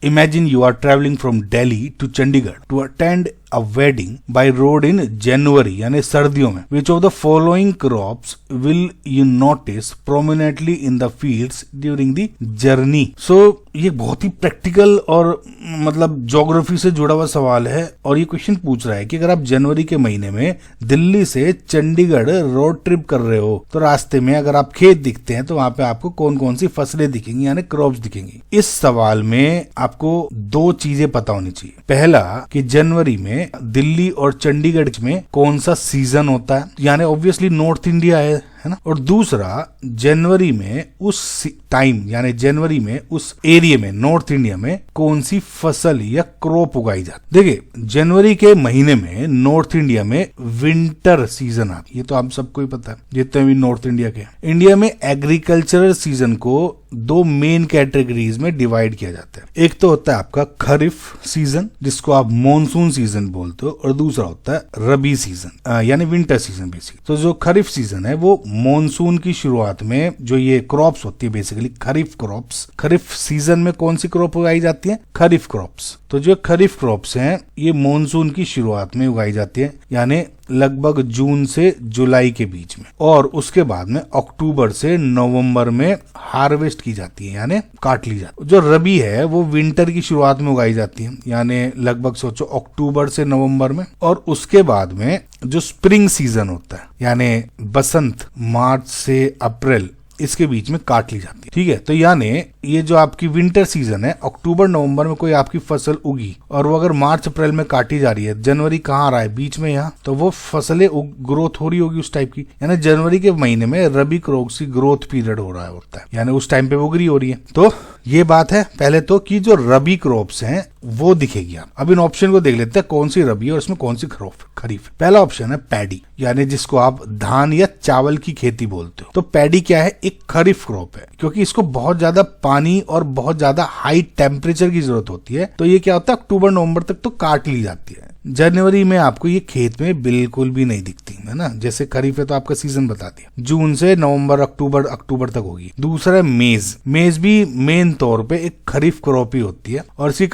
imagine you are traveling from Delhi to Chandigarh to attend a wedding by road in January यानी सर्दियों में. Which of the following crops will you notice prominently in the fields during the journey? So ये बहुत ही practical और मतलब geography से जुड़ा हुआ सवाल है और ये क्वेश्चन पूछ रहा है कि अगर आप जनवरी के महीने में दिल्ली से चंडीगढ़ रोड ट्रिप कर रहे हो तो रास्ते में अगर आप खेत दिखते हैं तो वहां पे आपको कौन कौन सी फसलें दिखेंगी यानी क्रॉप्स दिखेंगी. इस सवाल में आपको दो चीजें पता होनी चाहिए. पहला कि जनवरी में दिल्ली और चंडीगढ़ में कौन सा सीजन होता है यानी ऑब्वियसली नॉर्थ इंडिया है ना. और दूसरा जनवरी में उस टाइम यानी जनवरी में उस एरिया में नॉर्थ इंडिया में कौन सी फसल या क्रॉप उगाई जाती. देखिए जनवरी के महीने में नॉर्थ इंडिया में विंटर सीजन आता है, ये तो आप सबको ही पता है जितने भी नॉर्थ इंडिया के. इंडिया में एग्रीकल्चरल सीजन को दो मेन कैटेगरीज में डिवाइड किया जाता है. एक तो होता है आपका खरीफ सीजन जिसको आप मॉनसून सीजन बोलते हो और दूसरा होता है रबी सीजन यानी विंटर सीजन बेसिक. तो जो खरीफ सीजन है वो मॉनसून की शुरुआत में जो ये क्रॉप्स होती है बेसिकली खरीफ क्रॉप्स. खरीफ सीजन में कौन सी क्रॉप उगाई जाती है? खरीफ क्रॉप्स. तो जो खरीफ क्रॉप्स हैं ये मॉनसून की शुरुआत में उगाई जाती है यानी लगभग जून से जुलाई के बीच में और उसके बाद में अक्टूबर से नवंबर में हार्वेस्ट की जाती है यानी काट ली जाती है. जो रबी है वो विंटर की शुरुआत में उगाई जाती है यानी लगभग सोचो अक्टूबर से नवंबर में और उसके बाद में जो स्प्रिंग सीजन होता है यानी बसंत मार्च से अप्रैल इसके बीच में काट ली जाती है. ठीक है, तो यानी ये जो आपकी विंटर सीजन है अक्टूबर नवंबर में कोई आपकी फसल उगी और वो अगर मार्च अप्रैल में काटी जा रही है, जनवरी कहाँ आ रहा है बीच में यहाँ, तो वो फसलें ग्रोथ हो रही होगी उस टाइप की. यानी जनवरी के महीने में रबी क्रॉप की ग्रोथ पीरियड हो रहा होता है यानी उस टाइम पे वो ग्री हो रही है. तो ये बात है पहले तो कि जो रबी क्रॉप्स हैं वो दिखेगी. आप अब इन ऑप्शन को देख लेते हैं कौन सी रबी और इसमें कौन सी खरीफ. पहला ऑप्शन है पैडी यानी जिसको आप धान या चावल की खेती बोलते हो. तो पैडी क्या है? एक खरीफ क्रॉप है क्योंकि इसको बहुत ज्यादा पानी और बहुत ज्यादा हाई टेम्परेचर की जरूरत होती है. तो ये क्या होता है अक्टूबर नवंबर तक तो काट ली जाती है. जनवरी में आपको ये खेत में बिल्कुल भी नहीं दिखती है ना. जैसे खरीफ है तो आपका सीजन बता दिया जून से नवंबर अक्टूबर तक होगी. दूसरा है मेज भी मेन तौर पे एक खरीफ क्रॉप ही होती है और इसकी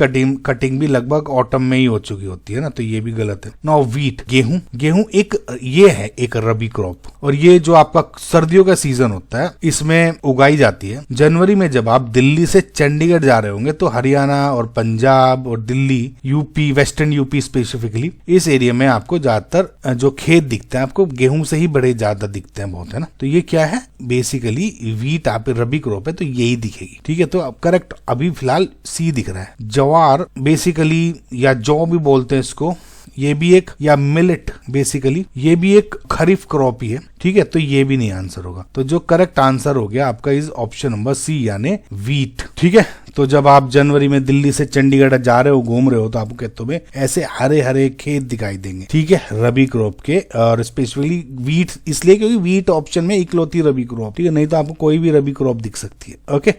कटिंग भी लगभग ऑटम में ही हो चुकी होती है ना. तो ये भी गलत है. नाउ वीट गेहूं एक रबी क्रॉप और ये जो आपका सर्दियों का सीजन होता है इसमें उगाई जाती है. जनवरी में जब आप दिल्ली से चंडीगढ़ जा रहे होंगे तो हरियाणा और पंजाब और Delhi UP western UP specifically इस एरिया में आपको ज्यादातर जो खेत दिखते हैं आपको गेहूं से ही बड़े ज्यादा दिखते हैं बहुत, है ना. तो ये क्या है? बेसिकली वीट आप रबी क्रॉप है तो यही दिखेगी. ठीक है, तो अब करेक्ट अभी फिलहाल सी दिख रहा है. जवार बेसिकली या जौ भी बोलते हैं इसको, ये भी एक या मिलेट बेसिकली ये भी एक खरीफ क्रॉप ही है. ठीक है, तो ये भी नहीं आंसर होगा. तो जो करेक्ट आंसर हो गया आपका इज ऑप्शन नंबर सी यानी वीट. ठीक है, तो जब आप जनवरी में दिल्ली से चंडीगढ़ जा रहे हो घूम रहे हो तो आपको खेतों में ऐसे हरे हरे खेत दिखाई देंगे. ठीक है, रबी क्रॉप के और स्पेशली वीट इसलिए क्योंकि वीट ऑप्शन में इकलौती रबी क्रॉप. ठीक है, नहीं तो आपको कोई भी रबी क्रॉप दिख सकती है. ओके.